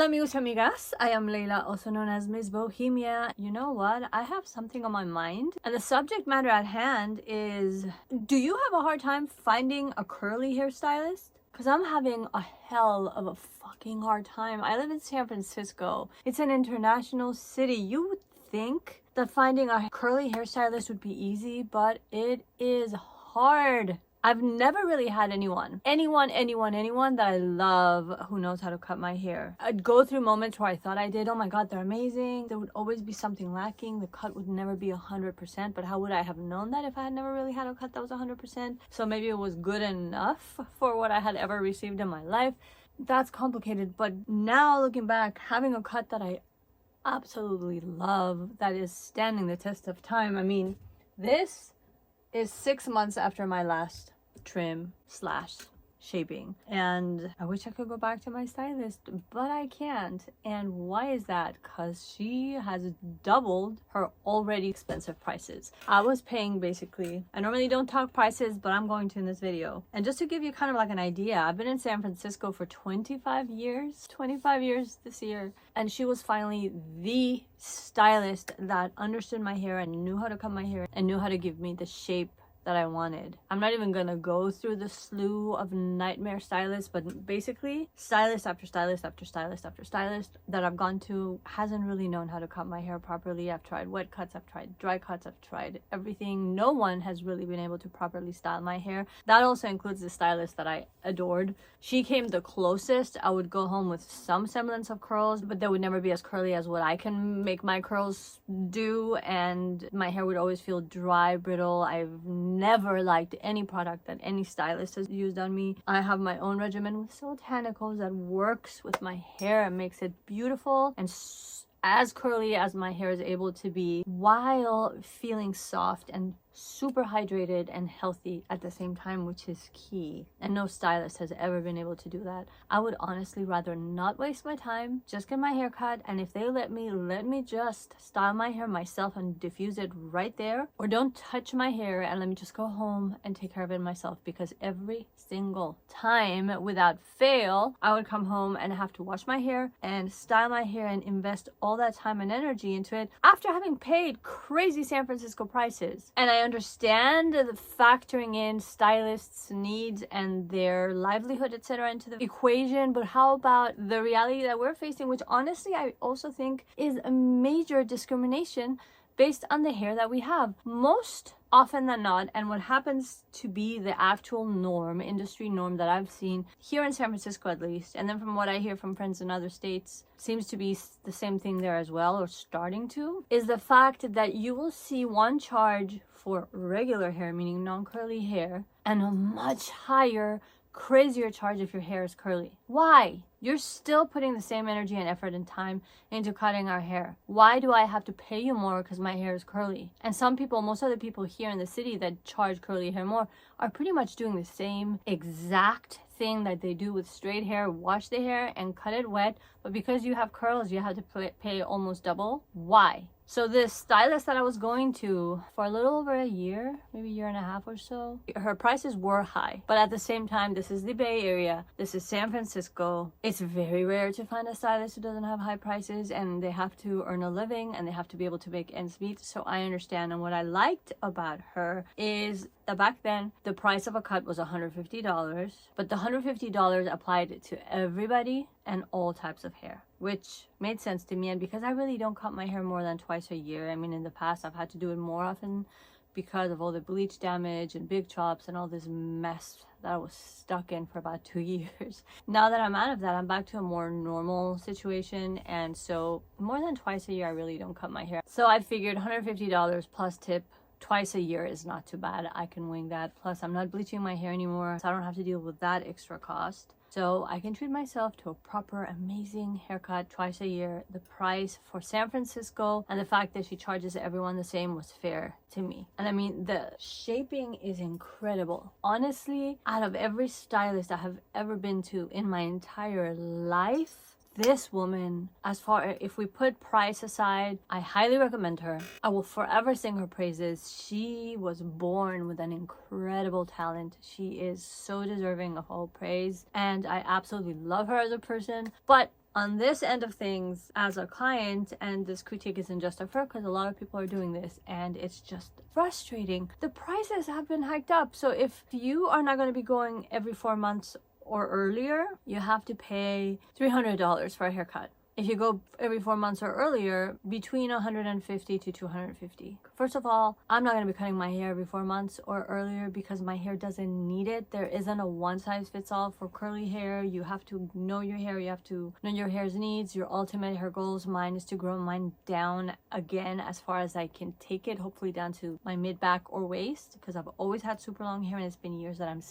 Hola amigos y amigas, I am Leila, also known as Miss Bohemia. You know what? I have something on my mind, and the subject matter at hand is, do you have a hard time finding a curly hairstylist? Because I'm having a hell of a fucking hard time. I live in San Francisco. It's an international city. You would think that finding a curly hairstylist would be easy, but it is hard. I've never really had anyone that I love who knows how to cut my hair. I'd go through moments where I thought I did. Oh my God, they're amazing. There would always be something lacking. The cut would never be 100%, but how would I have known that if I had never really had a cut that was 100%? So maybe it was good enough for what I had ever received in my life. That's complicated, but now looking back, having a cut that I absolutely love, that is standing the test of time. I mean, this is 6 months after my last trim slash shaping, and I wish I could go back to my stylist, but I can't. And why is that? Because she has doubled her already expensive prices. I was paying basically, I normally don't talk prices, but I'm going to in this video. And just to give you kind of like an idea, I've been in San Francisco for 25 years this year, and she was finally the stylist that understood my hair and knew how to cut my hair and knew how to give me the shape that I wanted. I'm not even gonna go through the slew of nightmare stylists, but basically stylist after stylist after stylist after stylist that I've gone to hasn't really known how to cut my hair properly. I've tried wet cuts, I've tried dry cuts, I've tried everything. No one has really been able to properly style my hair. That also includes the stylist that I adored. She came the closest. I would go home with some semblance of curls, but they would never be as curly as what I can make my curls do, and my hair would always feel dry, brittle. I've never liked any product that any stylist has used on me. I have my own regimen with botanicals that works with my hair and makes it beautiful and as curly as my hair is able to be, while feeling soft and super hydrated and healthy at the same time, which is key. And no stylist has ever been able to do that. I would honestly rather not waste my time, just get my hair cut, and if they let me just style my hair myself and diffuse it right there, or don't touch my hair and let me just go home and take care of it myself. Because every single time without fail, I would come home and have to wash my hair and style my hair and invest all that time and energy into it after having paid crazy San Francisco prices. And I understand the factoring in stylists' needs and their livelihood, etc., into the equation, but how about the reality that we're facing, which honestly I also think is a major discrimination based on the hair that we have. Most often than not, and what happens to be the actual norm, industry norm that I've seen here in San Francisco at least, and then from what I hear from friends in other states, seems to be the same thing there as well, or starting to, is the fact that you will see one charge for regular hair, meaning non-curly hair, and a much higher, crazier charge if your hair is curly. Why? You're still putting the same energy and effort and time into cutting our hair. Why do I have to pay you more because my hair is curly? And some people, most of the people here in the city that charge curly hair more, are pretty much doing the same exact thing that they do with straight hair: wash the hair and cut it wet, but because you have curls you have to pay almost double. Why? So this stylist that I was going to for a little over a year, maybe a year and a half or so, her prices were high, but at the same time, this is the Bay Area, this is San Francisco. It's very rare to find a stylist who doesn't have high prices, and they have to earn a living and they have to be able to make ends meet. So I understand. And what I liked about her is that back then the price of a cut was $150, but the $150 applied to everybody and all types of hair, which made sense to me. And because I really don't cut my hair more than twice a year, I mean, in the past I've had to do it more often because of all the bleach damage and big chops and all this mess that I was stuck in for about 2 years. Now that I'm out of that, I'm back to a more normal situation, and so more than twice a year I really don't cut my hair. So I figured $150 plus tip twice a year is not too bad. I can wing that. Plus I'm not bleaching my hair anymore, so I don't have to deal with that extra cost. So I can treat myself to a proper, amazing haircut twice a year. The price for San Francisco and the fact that she charges everyone the same was fair to me. And I mean, the shaping is incredible. Honestly, out of every stylist I have ever been to in my entire life, this woman, as far if we put price aside, I highly recommend her. I will forever sing her praises. She was born with an incredible talent. She is so deserving of all praise, and I absolutely love her as a person. But on this end of things as a client, and this critique isn't just of her because a lot of people are doing this and it's just frustrating. The prices have been hiked up. So if you are not going to be going every 4 months or earlier, you have to pay $300 for a haircut. If you go every 4 months or earlier, between $150 to $250. First of all, I'm not going to be cutting my hair every 4 months or earlier because my hair doesn't need it. There isn't a one size fits all for curly hair. You have to know your hair. You have to know your hair's needs, your ultimate hair goals. Mine is to grow mine down again as far as I can take it, hopefully down to my mid back or waist, because I've always had super long hair and it's been years that I'm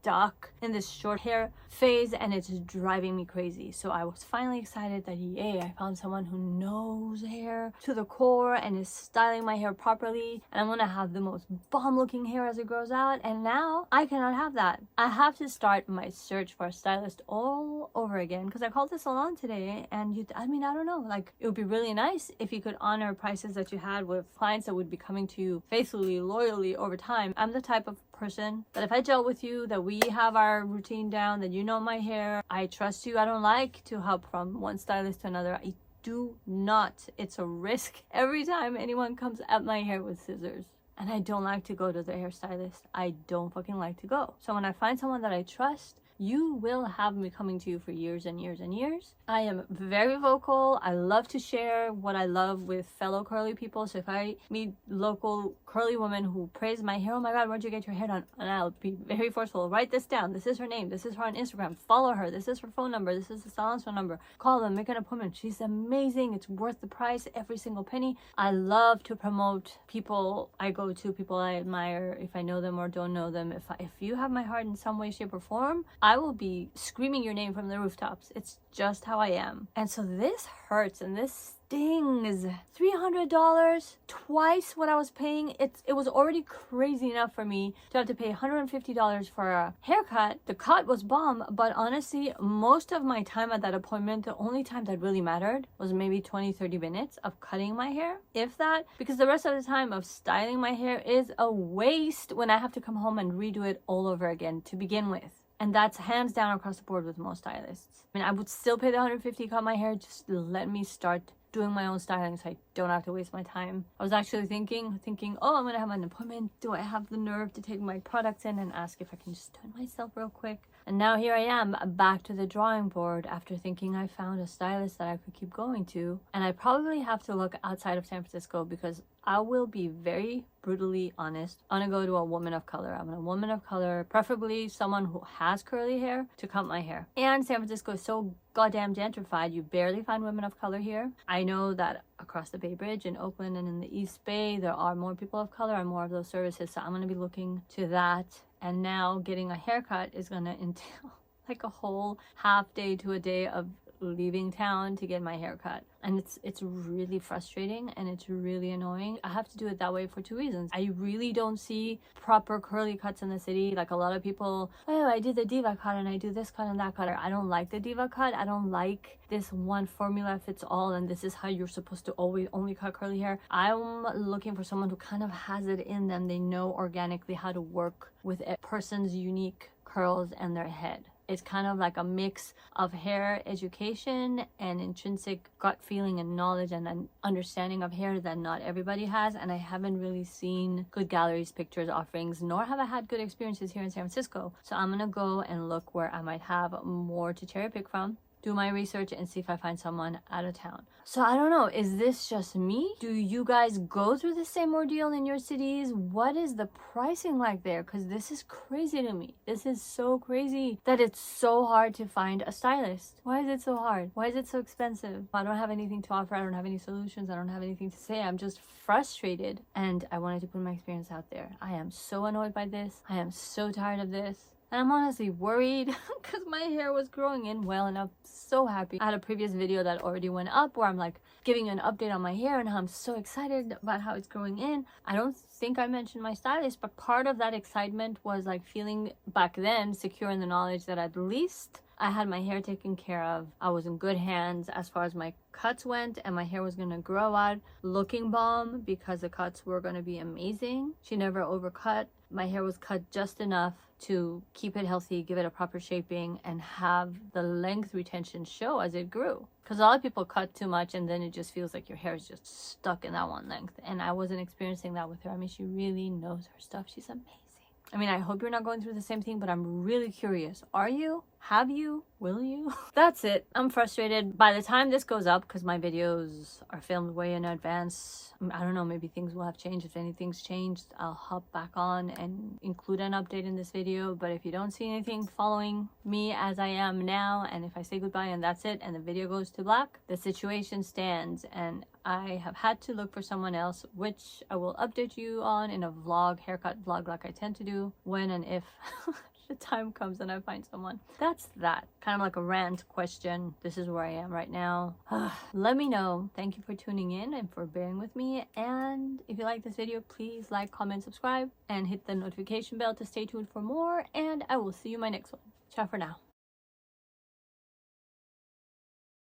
stuck in this short hair phase and it's driving me crazy. So I was finally excited that yay, I found someone who knows hair to the core and is styling my hair properly, and I'm gonna have the most bomb looking hair as it grows out. And now I cannot have that. I have to start my search for a stylist all over again because I called the salon today and I don't know, like it would be really nice if you could honor prices that you had with clients that would be coming to you faithfully, loyally over time. I'm the type of person that if I gel with you, that we have our routine down, that you know my hair, I trust you. I don't like to hop from one stylist to another. I do not. It's a risk every time anyone comes at my hair with scissors. And I don't like to go to the hairstylist. I don't fucking like to go. So when I find someone that I trust, you will have me coming to you for years and years and years. I am very vocal. I love to share what I love with fellow curly people. So if I meet local curly women who praise my hair, oh my God, where'd you get your hair done? And I'll be very forceful. Write this down. This is her name. This is her on Instagram. Follow her. This is her phone number. This is the salon's phone number. Call them. Make an appointment. She's amazing. It's worth the price. Every single penny. I love to promote people I go to, people I admire, if I know them or don't know them. If you have my heart in some way, shape, or form, I will be screaming your name from the rooftops. It's just how I am. And so this hurts and this stings. $300, twice what I was paying. It was already crazy enough for me to have to pay $150 for a haircut. The cut was bomb, but honestly, most of my time at that appointment, the only time that really mattered was maybe 20-30 minutes of cutting my hair, if that, because the rest of the time of styling my hair is a waste when I have to come home and redo it all over again to begin with. And that's hands down across the board with most stylists. I mean, I would still pay the $150 cut my hair. Just let me start doing my own styling so I don't have to waste my time. I was actually thinking, oh, I'm gonna have an appointment. Do I have the nerve to take my products in and ask if I can just do it myself real quick? And now here I am back to the drawing board after thinking I found a stylist that I could keep going to. And I probably have to look outside of San Francisco because I will be very brutally honest. I'm gonna go to a woman of color. I'm a woman of color, preferably someone who has curly hair, to cut my hair. And San Francisco is so goddamn gentrified, you barely find women of color here. I know that across the Bay Bridge in Oakland and in the East Bay, there are more people of color and more of those services. So I'm gonna be looking to that. And now getting a haircut is gonna entail like a whole half day to a day of leaving town to get my hair cut. And it's really frustrating and it's really annoying. I have to do it that way for two reasons. I really don't see proper curly cuts in the city. Like a lot of people, oh, I did the diva cut and I do this cut and that cut. I don't like the diva cut. I don't like this one formula fits all and this is how you're supposed to always only cut curly hair. I'm looking for someone who kind of has it in them. They know organically how to work with a person's unique curls and their head. It's kind of like a mix of hair education and intrinsic gut feeling and knowledge and an understanding of hair that not everybody has. And I haven't really seen good galleries, pictures, offerings, nor have I had good experiences here in San Francisco. So I'm gonna go and look where I might have more to cherry pick from, do my research and see if I find someone out of town. So I don't know, is this just me? Do you guys go through the same ordeal in your cities? What is the pricing like there? Because this is crazy to me. This is so crazy that it's so hard to find a stylist. Why is it so hard? Why is it so expensive? I don't have anything to offer. I don't have any solutions. I don't have anything to say. I'm just frustrated and I wanted to put my experience out there. I am so annoyed by this. I am so tired of this. And I'm honestly worried because my hair was growing in well and I'm so happy. I had a previous video that already went up where I'm like giving you an update on my hair and how I'm so excited about how it's growing in. I don't think I mentioned my stylist, but part of that excitement was like feeling back then secure in the knowledge that at least I had my hair taken care of. I was in good hands as far as my cuts went, and my hair was gonna grow out looking bomb because the cuts were gonna be amazing. She never overcut. My hair was cut just enough to keep it healthy, give it a proper shaping, and have the length retention show as it grew. Because a lot of people cut too much and then it just feels like your hair is just stuck in that one length. And I wasn't experiencing that with her. I mean, she really knows her stuff. She's amazing. I mean, I hope you're not going through the same thing, but I'm really curious. Are you? Have you? Will you? That's it. I'm frustrated. By the time this goes up, because my videos are filmed way in advance, I don't know, maybe things will have changed. If anything's changed, I'll hop back on and include an update in this video. But if you don't see anything following me as I am now, and if I say goodbye and that's it, and the video goes to black, the situation stands, and I have had to look for someone else, which I will update you on in a vlog, haircut vlog, like I tend to do when and if the time comes and I find someone. That's that. Kind of like a rant question. This is where I am right now. Let me know. Thank you for tuning in and for bearing with me. And if you like this video, please like, comment, subscribe, and hit the notification bell to stay tuned for more. And I will see you in my next one. Ciao for now.